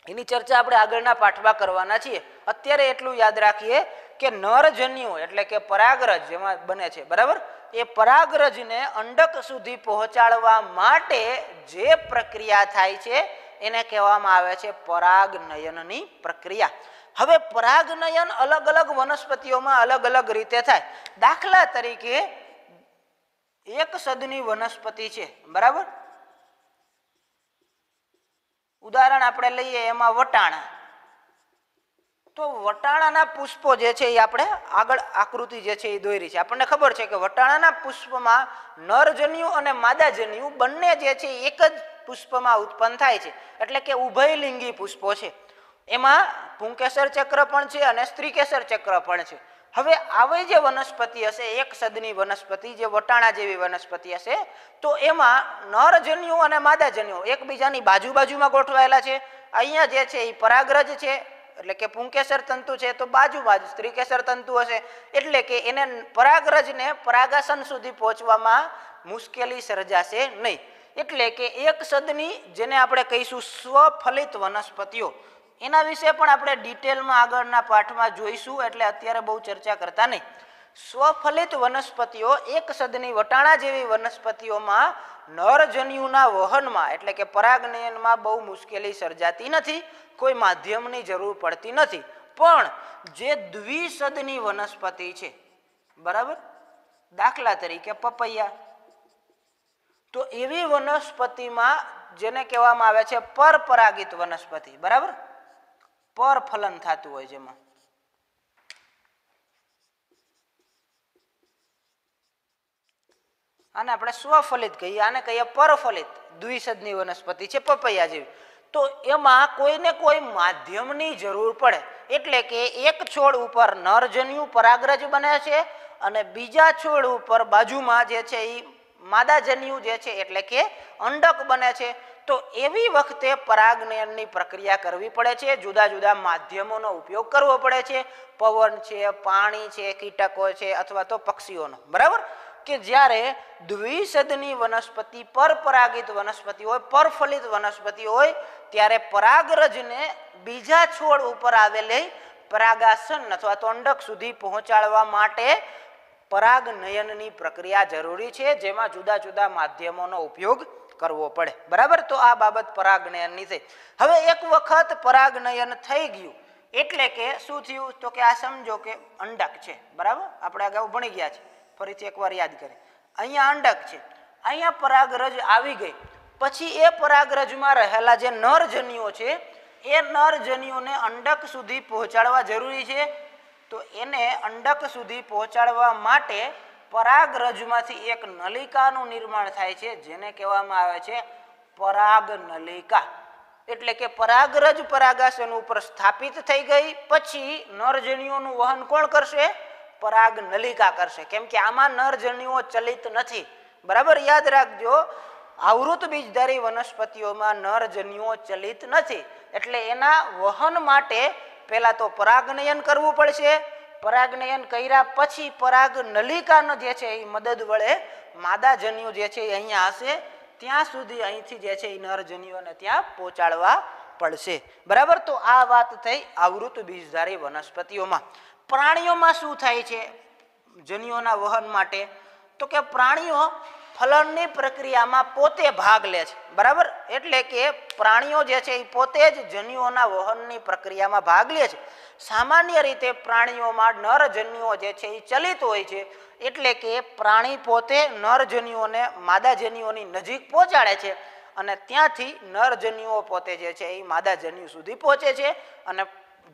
એની ચર્ચા આપણે આગળના પાઠમાં કરવાના છીએ. અત્યારે એટલું યાદ રાખીએ કે નરજન્યુ એટલે કે પરાગરજ જેમાં બને છે, બરાબર, એ પરાગરજને અંડક સુધી પહોંચાડવા માટે જે પ્રક્રિયા થાય છે એને કહેવામાં આવે છે પરાગનયનની પ્રક્રિયા. હવે પરાગનયન અલગ અલગ વનસ્પતિઓમાં અલગ અલગ રીતે થાય. દાખલા તરીકે એક સદની વનસ્પતિ છે, બરાબર, ઉદાહરણ આપણે લઈએ એમાં વટાણા. તો વટાણાના પુષ્પો જે છે એ આપણે આગળ આકૃતિ જે છે એ દોરી છે. આપણને ખબર છે કે વટાણાના પુષ્પમાં નરજન્યુ અને માદાજન્યુ બંને જે છે એક જ પુષ્પમાં ઉત્પન્ન થાય છે, એટલે કે ઉભયલિંગી પુષ્પો છે. એમાં પુંકેસર ચક્ર પણ છે અને સ્ત્રીકેસર ચક્ર પણ છે. હવે આવી જે વનસ્પતિ હશે, એક સદની વનસ્પતિ જે વટાણા જેવી વનસ્પતિ હશે, તો એમાં નરજન્યુ અને માદાજન્યુ એકબીજાની બાજુમાં ગોઠવાયેલા છે. અહીંયા જે છે એ પરાગરજ છે, એટલે કે પુંકેસર તંતુ છે, તો બાજુ સ્ત્રીકેસર તંતુ હશે, એટલે કે એને પરાગરજને પરાગાસન સુધી પહોંચવામાં મુશ્કેલી સર્જાશે નહીં. એટલે કે એક સદની જેને આપણે કહીશું સ્વફલિત વનસ્પતિઓ, એના વિશે પણ આપણે ડિટેલમાં આગળના પાઠમાં જોઈશું, એટલે અત્યારે બહુ ચર્ચા કરતા નહીં. સ્વફલિત વનસ્પતિઓ એક સદની વટાણા જેવી વનસ્પતિઓમાં નરજન્યુના વહનમાં એટલે કે પરાગનયનમાં બહુ મુશ્કેલી સર્જાતી નથી, કોઈ માધ્યમની જરૂર પડતી નથી. પણ જે દ્વિસદની વનસ્પતિ છે, બરાબર, દાખલા તરીકે પપૈયા, તો એવી વનસ્પતિમાં જેને કહેવામાં આવે છે પરપરાગિત વનસ્પતિ, બરાબર, પરફલન થતું હોય, જેમાં આને આપણે સ્વફલિત કહીએ, આને કહીએ પરફલિત. દ્વિસદની વનસ્પતિ છે પપૈયા જેવી, તો એમાં કોઈને કોઈ માધ્યમની જરૂર પડે, એટલે કે એક છોડ ઉપર નરજન્યુ પરાગરજ બને છે અને બીજા છોડ ઉપર બાજુમાં જે છે એ માદાજન્યુ જે છે એટલે કે અંડક બને છે. તો એવી વખતે પરાગનયનની પ્રક્રિયા કરવી પડે છે, જુદા જુદા માધ્યમોનો ઉપયોગ કરવો પડે છે, પવન છે, પાણી છે, કીટકો છે, અથવા તો પક્ષીઓનો, બરાબર. કે જ્યારે દ્વિસદની વનસ્પતિ પરપરાગિત વનસ્પતિ હોય, પરફલિત વનસ્પતિ હોય, ત્યારે પરાગરજને બીજા છોડ ઉપર આવેલી પરાગાસન અથવા તો અંડક સુધી પહોંચાડવા માટે પરાગનયનની પ્રક્રિયા જરૂરી છે, જેમાં જુદા જુદા માધ્યમોનો ઉપયોગ કરવો પડે, બરાબર. તો આ બાબત પરાગનયનની થઈ. હવે એક વખત પરાગનયન થઈ ગયું એટલે કે શું થયું, તો કે આ સમજો કે અંડક છે, બરાબર, આપણે અગાઉ ભણી ગયા છે, ફરીથી એકવાર યાદ કરીએ. અહીંયા અંડક છે, અહીંયા પરાગરજ આવી ગઈ, પછી એ પરાગરજમાં રહેલા જે નરજન્યુઓ છે એ નરજન્યુઓને અંડક સુધી પહોંચાડવા જરૂરી છે. તો એને અંડક સુધી પહોંચાડવા માટે પરાગરજમાંથી એક નલિકાનું નિર્માણ થાય છે, જેને કહેવામાં આવે છે પરાગનલિકા. એટલે કે પરાગરજ પરાગાસન ઉપર સ્થાપિત થઈ ગઈ, પછી નરજન્યુઓનું વહન કોણ કરશે? પરાગનલિકા કરશે. કેમ કે આમાં નરજન્યુઓ ચલિત નથી, બરાબર, યાદ રાખજો. આવૃત બીજધારી વનસ્પતિઓમાં નરજન્યુઓ ચલિત નથી, એટલે એના વહન માટે પહેલા તો પરાગનયન કરવું પડશે. પરાગનયન કર્યા પછી પરાગનલિકાનો જે છે એ મદદ વડે માદાજન્યુ જે છે એ અહીંયા હશે, ત્યાં સુધી અહીંથી જે છે એ નરજન્યુઓને ત્યાં પહોંચાડવા પડશે, બરાબર. તો આ વાત થઈ આવૃત બીજધારી વનસ્પતિઓમાં. પ્રાણીઓમાં શું થાય છે જન્યુઓના વહન માટે? તો કે પ્રાણીઓ ફલનની પ્રક્રિયામાં પોતે ભાગ લે છે, બરાબર. એટલે કે પ્રાણીઓ જે છે એ પોતે જ જન્યુઓના વહનની પ્રક્રિયામાં ભાગ લે છે. સામાન્ય રીતે પ્રાણીઓમાં નરજન્યુઓ જે છે એ ચલિત હોય છે, એટલે કે પ્રાણી પોતે નરજન્યુઓને માદાજન્યુઓની નજીક પહોંચાડે છે અને ત્યાંથી નરજન્યુઓ પોતે જે છે એ માદાજન્યુ સુધી પહોંચે છે અને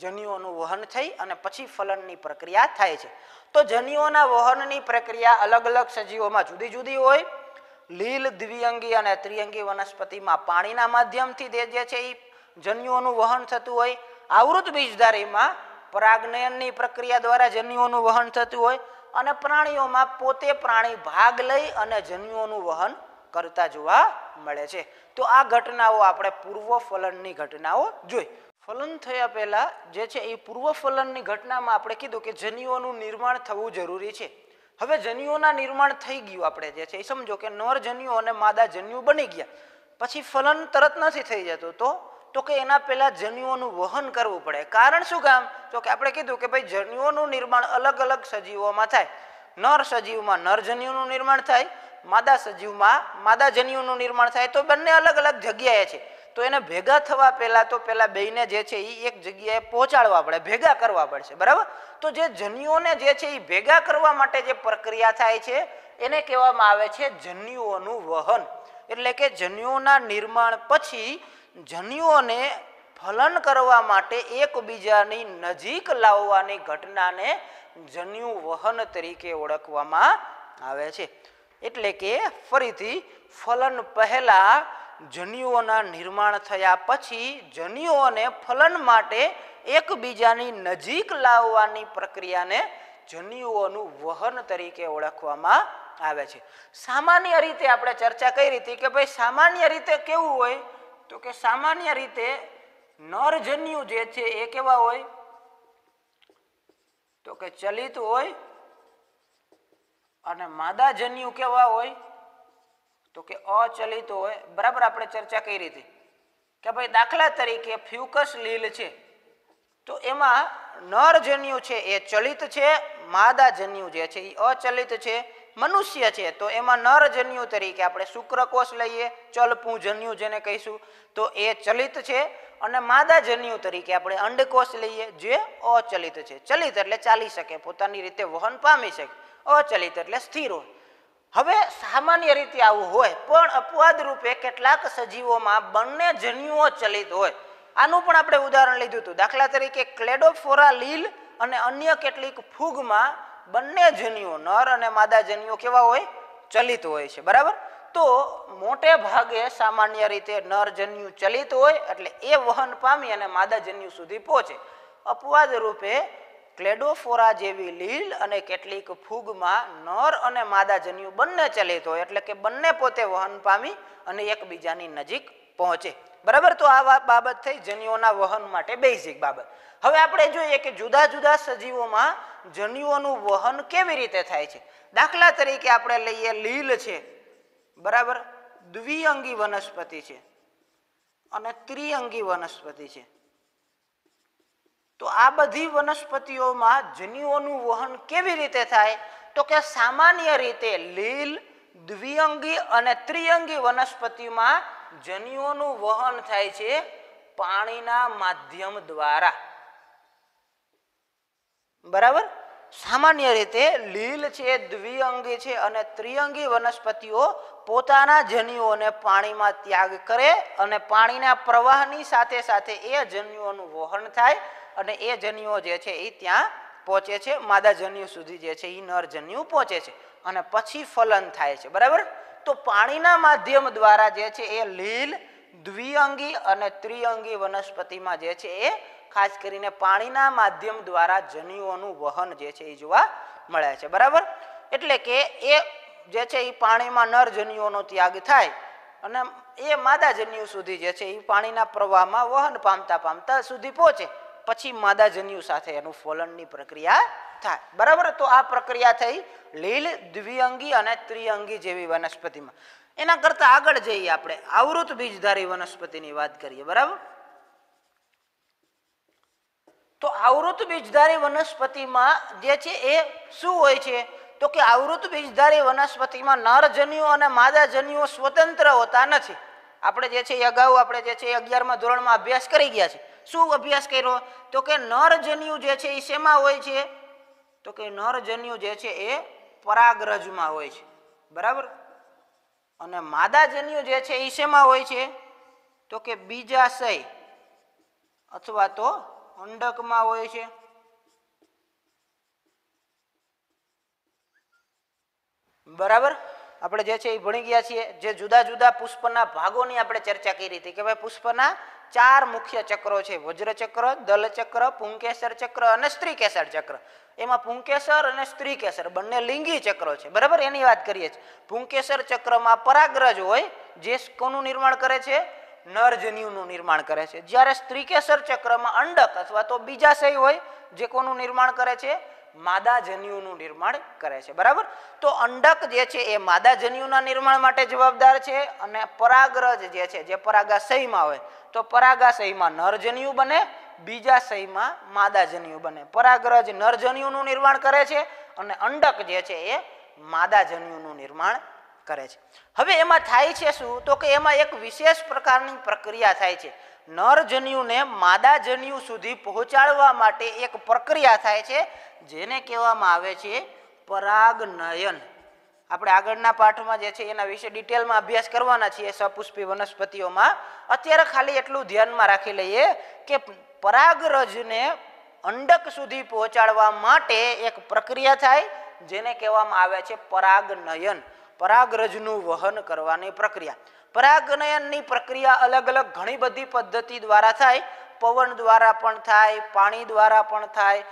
જન્યુઓનું વહન થઈ અને પછી ફલનની પ્રક્રિયા થાય છે. તો જન્યુઓના વહનની પ્રક્રિયા અલગ અલગ સજીવોમાં જુદી જુદી હોય. લીલ, દ્વિઅંગી અને ત્રિઅંગી વનસ્પતિમાં પાણીના માધ્યમથી જે છે એ જન્યુઓનું વહન થતું હોય. આવૃત બીજધારીમાં પરાગનયનની પ્રક્રિયા દ્વારા જન્યુઓનું વહન થતું હોય અને પ્રાણીઓમાં પોતે પ્રાણી ભાગ લઈ અને જન્યુઓનું વહન કરતા જોવા મળે છે. તો આ ઘટનાઓ આપણે પૂર્વ ફલનની ઘટનાઓ જોઈ. ફલન થયા પહેલા જે છે એ પૂર્વ ફલનની ઘટનામાં આપણે કીધું કે જન્યુઓનું નિર્માણ થવું જરૂરી છે. હવે જન્યુઓના નિર્માણ થઈ ગયું, આપણે જે છે એ સમજો કે નરજન્યુ અને માદાજન્યુ બની ગયા, પછી ફલન તરત નથી થઈ જતું. તો કે એના પહેલા જન્યુઓનું વહન કરવું પડે. કારણ શું કામ? તો કે આપણે કીધું કે ભાઈ જન્યુઓનું નિર્માણ અલગ અલગ સજીવોમાં થાય. નર સજીવમાં નરજન્યુનું નિર્માણ થાય, માદા સજીવમાં માદાજન્યુનું નિર્માણ થાય. તો બંને અલગ અલગ જગ્યાએ છે, તો એને ભેગા થવા પહેલા તો પેલા બેયને જે છે એ એક જગ્યાએ પહોંચાડવા પડે, ભેગા કરવા પડશે, બરાબર. તો જે જન્યુઓને જે છે એ ભેગા કરવા માટે જે પ્રક્રિયા થાય છે એને કહેવામાં આવે છે જન્યુઓનું વહન. એટલે કે જન્યુઓના નિર્માણ પછી જન્યુઓને ફલન કરવા માટે એકબીજાની નજીક લાવવાની ઘટનાને જન્યુ વહન તરીકે ઓળખવામાં આવે છે. એટલે કે ફરીથી ફલન પહેલા જન્યુઓના નિર્માણ થયા પછી જન્યુઓને ફલન માટે એકબીજાની નજીક લાવવાની પ્રક્રિયાને જન્યુઓનું વહન તરીકે ઓળખવામાં આવે છે. સામાન્ય રીતે આપણે ચર્ચા કરી હતી કે ભાઈ સામાન્ય રીતે કેવું હોય, તો કે સામાન્ય રીતે નરજન્યુ જે છે એ કેવા હોય, તો કે ચલિત હોય અને માદાજન્યુ કેવા હોય, તો કે અચલિત હોય. બરાબર, આપણે ચર્ચા કરી હતી કે ભાઈ દાખલા તરીકે ફ્યુકસ લીલ છે તો એમાં નરજન્યુ છે એ ચલિત છે, માદાજન્યુ જે છે એ અચલિત છે. મનુષ્ય છે તો એમાં નરજન્યુ તરીકે આપણે શુક્રકોષ લઈએ, ચલપુંજન્યુ જેને કહીશું તો એ ચલિત છે, અને માદાજન્યુ તરીકે આપણે અંડકોષ લઈએ જે અચલિત છે. ચલિત એટલે ચાલી શકે, પોતાની રીતે વહન પામી શકે, અચલિત એટલે સ્થિર હોય. હવે સામાન્ય રીતે આવું હોય, પણ અપવાદ રૂપે કેટલાક સજીવોમાં બંને જન્યુઓ ચલિત હોય. આનું પણ આપણે ઉદાહરણ લીધું હતું. દાખલા તરીકે ક્લેડોફોરા લીલ અને અન્ય કેટલીક ફૂગમાં બંને જન્યુઓ નર અને માદા જન્યુઓ કેવા હોય, ચલિત હોય છે, બરાબર. તો મોટે ભાગે સામાન્ય રીતે નર જન્યુ ચલિત હોય એટલે એ વહન પામી અને માદા જન્યુ સુધી પહોંચે. અપવાદ રૂપે ક્લેડોફોરા જેવી લીલ અને કેટલીક ફૂગમાં નર અને માદા જન્યુ બંને ચલિત હોય એટલે કે બંને પોતે વહન પામી અને એકબીજાની નજીક પહોંચે, બરાબર. તો આ બાબત થઈ જન્યુઓના વહન માટે બેઝિક બાબત. હવે આપણે જોઈએ કે જુદા જુદા સજીવોમાં જન્યુઓનું વહન કેવી રીતે થાય છે. દાખલા તરીકે આપણે લઈએ લીલ છે, બરાબર, દ્વિઅંગી વનસ્પતિ છે અને ત્રિઅંગી વનસ્પતિ છે. તો આ બધી વનસ્પતિઓમાં જન્યુઓનું વહન કેવી રીતે થાય, તો કે સામાન્ય રીતે લીલ, દ્વિઅંગી અને ત્રિઅંગી વનસ્પતિમાં જન્યુઓનું વહન થાય છે પાણીના માધ્યમ દ્વારા, બરાબર. સામાન્ય રીતે લીલ છે, દ્વિઅંગી છે અને ત્રિઅંગી વનસ્પતિઓ પોતાના જન્યુઓને પાણીમાં ત્યાગ કરે અને પાણીના પ્રવાહની સાથે સાથે એ જન્યુઓનું વહન થાય અને એ જન્યુઓ જે છે એ ત્યાં પહોંચે છે, માદા જન્યુ સુધી જે છે એ નર જન્યુ પહોંચે છે અને પછી ફલન થાય છે, બરાબર. તો પાણીના માધ્યમ દ્વારા જે છે એ લીલ, દ્વિઅંગી અને ત્રિઅંગી વનસ્પતિમાં જે છે એ ખાસ કરીને પાણીના માધ્યમ દ્વારા જન્યુઓનું વહન જે છે એ જોવા મળે છે, બરાબર. એટલે કે એ જે છે એ પાણીમાં નર જન્યુઓનો ત્યાગ થાય અને એ માદા જન્યુ સુધી જે છે એ પાણીના પ્રવાહમાં વહન પામતા પામતા સુધી પહોંચે, પછી માદા જન્યુ સાથે એનું ફલનની પ્રક્રિયા થાય, બરાબર. તો આ પ્રક્રિયા થઈ લીલ, દ્વિઅંગી અને ત્રિઅંગી જેવી વનસ્પતિમાં. એના કરતા આગળ જઈએ આપણે આવૃત બીજધારી વનસ્પતિની વાત કરીએ, બરાબર. તો આવૃત બીજધારી વનસ્પતિમાં જે છે એ શું હોય છે, તો કે આવૃત બીજધારી વનસ્પતિમાં નરજન્યુ અને માદાજન્યુઓ સ્વતંત્ર હોતા નથી. આપણે જે છે એ અગાઉ આપણે જે છે 11મા ધોરણમાં અભ્યાસ કરી ગયા છે. શું અભ્યાસ કર્યો, તો કે નરજન્યુ જે છે એ શેમાં હોય છે, તો કે નરજન્યુ જે છે એ પરાગરજમાં હોય છે, બરાબર. અને માદાજન્યુ જે છે એ શેમાં હોય છે, તો કે બીજાશય અથવા તો અંડકમાં હોય છે, બરાબર. આપણે જે છે એ ભણી ગયા છીએ. જે જુદા જુદા પુષ્પના ભાગોની આપણે ચર્ચા કરી હતી કે ભાઈ પુષ્પના 4 મુખ્ય ચક્રો છે, વજ્રચક્ર, દલચક્ર, પુંકેસર ચક્ર અને સ્ત્રીકેસર ચક્ર. એમાં પુંકેસર અને સ્ત્રીકેસર બંને લિંગી ચક્રો છે, બરાબર. એની વાત કરીએ છીએ. પુંકેસર ચક્રમાં પરાગરજ હોય જે કોનું નિર્માણ કરે છે, નરજન્યુનું નિર્માણ કરે છે. જ્યારે સ્ત્રીકેસર ચક્રમાં અંડક અથવા તો બીજાશય હોય જે કોનું નિર્માણ કરે છે, માદાજન્યુનું નિર્માણ કરે છે, બરાબર. તો અંડક જે છે એ માદાજન્યુના નિર્માણ માટે જવાબદાર છે અને પરાગરજ જે છે જે પરાગાશયમાં હોય તો પરાગાશયમાં નરજન્યુ બને, બીજાશયમાં માદાજન્યુ બને. પરાગરજ નરજન્યુનું નિર્માણ કરે છે અને અંડક જે છે એ માદાજન્યુનું નિર્માણ કરે છે। હવે એમાં થાય છે શું તો કે એમાં એક વિશેષ પ્રકારની પ્રક્રિયા થાય છે। નરજન્યુને માદાજન્યુ સુધી પહોંચાડવા માટે એક પ્રક્રિયા થાય છે જેને કહેવામાં આવે છે પરાગનયન। આપણે આગળના પાઠમાં જે છે એના વિશે ડિટેલમાં અભ્યાસ કરવાના છીએ સપુષ્પી વનસ્પતિઓમાં। અત્યારે ખાલી એટલું ધ્યાનમાં રાખી લઈએ કે પરાગરજને અંડક સુધી પહોંચાડવા માટે એક પ્રક્રિયા થાય જેને કહેવામાં આવે છે પરાગનયન। પરાગરજનું વહન કરવાની પ્રક્રિયા। પરાગનયનની પ્રક્રિયા અલગ અલગ ઘણી બધી પદ્ધતિ દ્વારા થાય। પવન દ્વારા પણ થાય, પાણી દ્વારા પણ થાય,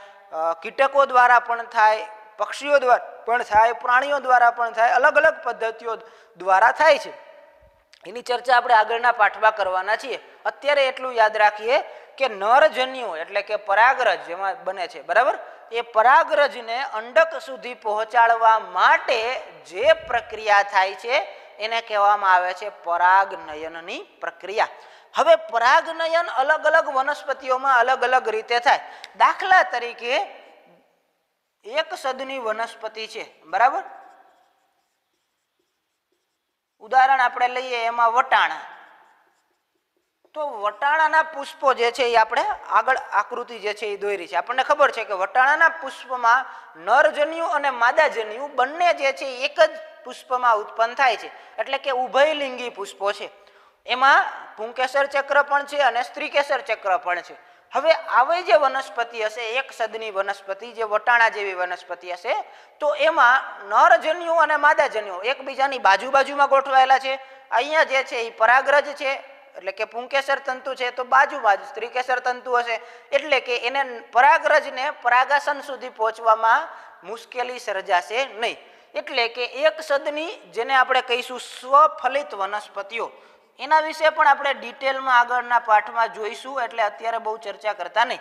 કીટકો દ્વારા પણ થાય, પક્ષીઓ દ્વારા પણ થાય, પ્રાણીઓ દ્વારા પણ થાય, અલગ અલગ પદ્ધતિઓ દ્વારા થાય છે। એની ચર્ચા આપણે આગળના પાઠમાં કરવાના છીએ। અત્યારે એટલું યાદ રાખીએ કે નરજન્યુ એટલે કે પરાગરજ જેમાં બને છે બરાબર, એ પરાગરજને અંડક સુધી પહોંચાડવા માટે જે પ્રક્રિયા થાય છે એને કહેવામાં આવે છે પરાગનયનની પ્રક્રિયા। હવે પરાગનયન અલગ અલગ વનસ્પતિઓમાં અલગ અલગ રીતે થાય। દાખલા તરીકે એક સદની વનસ્પતિ છે બરાબર, ઉદાહરણ આપણે લઈએ એમાં વટાણા। તો વટાણાના પુષ્પો જે છે એ આપણે આગળ આકૃતિ જે છે એ દોરી છે। આપણને ખબર છે કે વટાણાના પુષ્પમાં નરજન્યુ અને માદાજન્યુ બંને જે છે એક જ પુષ્પમાં ઉત્પન્ન થાય છે, એટલે કે ઉભયલિંગી પુષ્પો છે। એમાં પુંકેસર ચક્ર પણ છે અને સ્ત્રીકેસર ચક્ર પણ છે। હવે આવી જે વનસ્પતિ હશે એક સદની વનસ્પતિ જે વટાણા જેવી વનસ્પતિ હશે તો એમાં નરજન્યુ અને માદાજન્યુ એકબીજાની બાજુમાં ગોઠવાયેલા છે। અહીંયા જે છે એ પરાગરજ છે એટલે કે પુંકેસર તંતુ છે તો બાજુમાં જ સ્ત્રીકેસર તંતુ હશે, એટલે કે એને પરાગરજને પરાગાસન સુધી પહોંચવામાં મુશ્કેલી સર્જાશે નહીં। એટલે કે એક સદની જેને આપણે કહીશું સ્વફલિત વનસ્પતિઓ, એના વિશે પણ આપણે ડિટેલમાં આગળના પાઠમાં જોઈશું, એટલે અત્યારે બહુ ચર્ચા કરતા નહીં।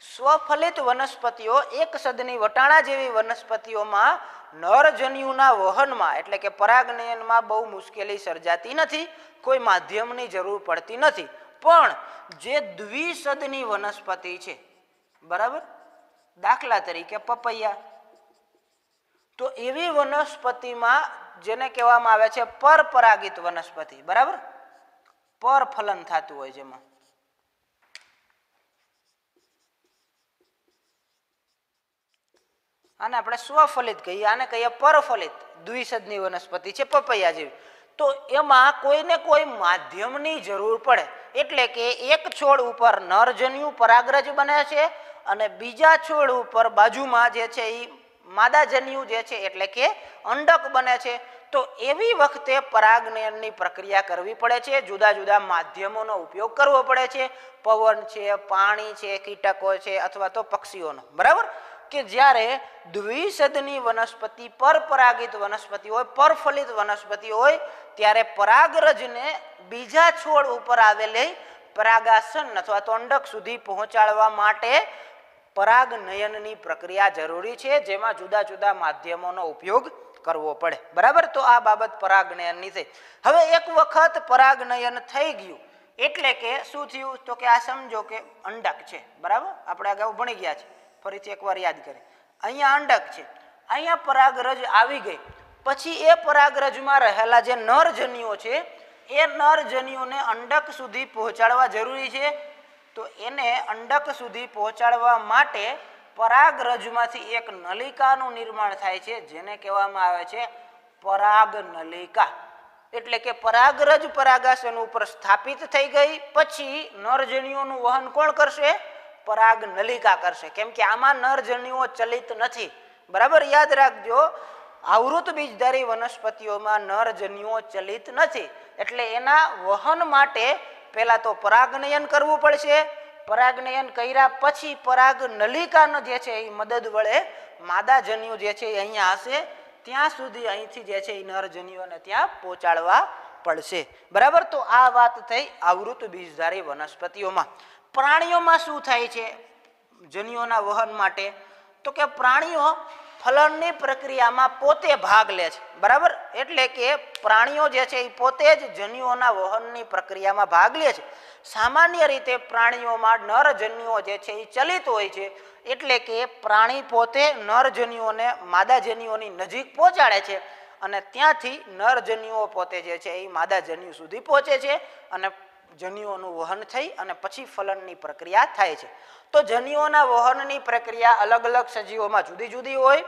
સ્વફલિત વનસ્પતિઓ એક સદની વટાણા જેવી વનસ્પતિઓમાં નરજન્યુના વહનમાં એટલે કે પરાગનયનમાં બહુ મુશ્કેલી સર્જાતી નથી, કોઈ માધ્યમની જરૂર પડતી નથી। પણ જે દ્વિસદની વનસ્પતિ છે બરાબર, દાખલા તરીકે પપૈયા, તો એવી વનસ્પતિમાં જેને કહેવામાં આવે છે પરપરાગિત વનસ્પતિ બરાબર, પરફલન થતું હોય જેમાં, આને આપણે સ્વફલિત કહીએ, આને કહીએ પરફલિત। દ્વિસદની વનસ્પતિ છે પપૈયા જેવી, તો એમાં કોઈને કોઈ માધ્યમની જરૂર પડે, એટલે કે એક છોડ ઉપર નરજન્યુ પરાગરજ બને છે અને બીજા છોડ ઉપર બાજુમાં જે છે એ માદાજન્યુ જે છે એટલે કે અંડક બને છે। તો એવી વખતે પરાગનયનની પ્રક્રિયા કરવી પડે છે, જુદા જુદા માધ્યમોનો ઉપયોગ કરવો પડે છે, પવન છે, પાણી છે, કીટકો છે અથવા તો પક્ષીઓનો બરાબર। કે જ્યારે દ્વિસદની વનસ્પતિ પરપરાગિત વનસ્પતિ હોય, પરફલિત વનસ્પતિ હોય, ત્યારે પરાગરજને બીજા છોડ ઉપર આવેલી પરાગાસન અથવા તો અંડક સુધી પહોંચાડવા માટે પરાગનયનની પ્રક્રિયા જરૂરી છે, જેમાં જુદા જુદા માધ્યમોનો ઉપયોગ કરવો પડે બરાબર। તો આ બાબત પરાગનયનની થઈ। હવે એક વખત પરાગનયન થઈ ગયું એટલે કે શું થયું તો કે આ સમજો કે અંડક છે બરાબર, આપણે અગાઉ ભણી ગયા છે, ફરીથી એકવાર યાદ કરીએ। અહીંયા અંડક છે, અહીંયા પરાગરજ આવી ગઈ, પછી એ પરાગરજમાં રહેલા જે નરજન્યુઓ છે એ નરજન્યુને અંડક સુધી પહોંચાડવા જરૂરી છે। તો એને અંડક સુધી પહોંચાડવા માટે પરાગરજમાંથી એક નલિકાનું નિર્માણ થાય છે જેને કહેવામાં આવે છે પરાગનલિકા। એટલે કે પરાગરજ પરાગાસન ઉપર સ્થાપિત થઈ ગઈ પછી નરજન્યુઓનું વહન કોણ કરશે? પરાગનલિકા કરશે, કેમ કે આમાં નરજન્યુઓ ચલિત નથી બરાબર। યાદ રાખજો, આવૃત બીજધારી વનસ્પતિઓમાં નરજન્યુઓ ચલિત નથી, એટલે એના વહન માટે પહેલા તો પરાગનયન કરવું પડશે। પરાગનયન કર્યા પછી પરાગનલિકાનો જે છે એ મદદ વડે માદાજન્યુ જે છે એ અહીંયા હશે, ત્યાં સુધી અહીંથી જે છે એ નરજન્યુઓને ત્યાં પહોંચાડવા પડશે બરાબર। તો આ વાત થઈ આવૃત બીજધારી વનસ્પતિઓમાં। પ્રાણીઓમાં શું થાય છે જન્યુઓના વહન માટે? તો કે પ્રાણીઓ ફલનની પ્રક્રિયામાં પોતે ભાગ લે છે બરાબર, એટલે કે પ્રાણીઓ જે છે એ પોતે જ જન્યુઓના વહનની પ્રક્રિયામાં ભાગ લે છે। સામાન્ય રીતે પ્રાણીઓમાં નરજન્યુઓ જે છે એ ચલિત હોય છે, એટલે કે પ્રાણી પોતે નરજન્યુઓને માદાજન્યુઓની નજીક પહોંચાડે છે અને ત્યાંથી નર જન્યુઓ પોતે જે છે એ માદા જન્યુ સુધી પહોંચે છે અને જન્યુઓનું વહન થઈ અને પછી ફલનની પ્રક્રિયા થાય છે. તો જન્યુઓના વહનની પ્રક્રિયા અલગ અલગ સજીવોમાં જુદી જુદી હોય.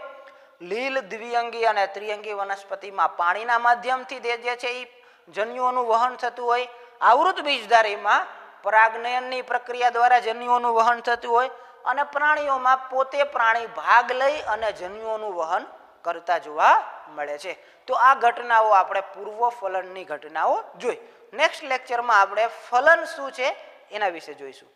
લીલ, દ્વિઅંગી અને ત્રિઅંગી વનસ્પતિમાં પાણીના માધ્યમથી જે છે એ જન્યુઓનું વહન થતું હોય. આવૃત બીજધારીમાં પરાગનયનની પ્રક્રિયા દ્વારા જન્યુઓનું વહન થતું હોય અને પ્રાણીઓમાં પોતે પ્રાણી ભાગ લઈ અને જન્યુઓનું વહન કરતા જોવા મળે છે. તો આ ઘટનાઓ આપણે પૂર્વ ફલનની ઘટનાઓ જોઈ. નેક્સ્ટ લેક્ચરમાં આપણે ફલન શું છે એના વિશે જોઈશું.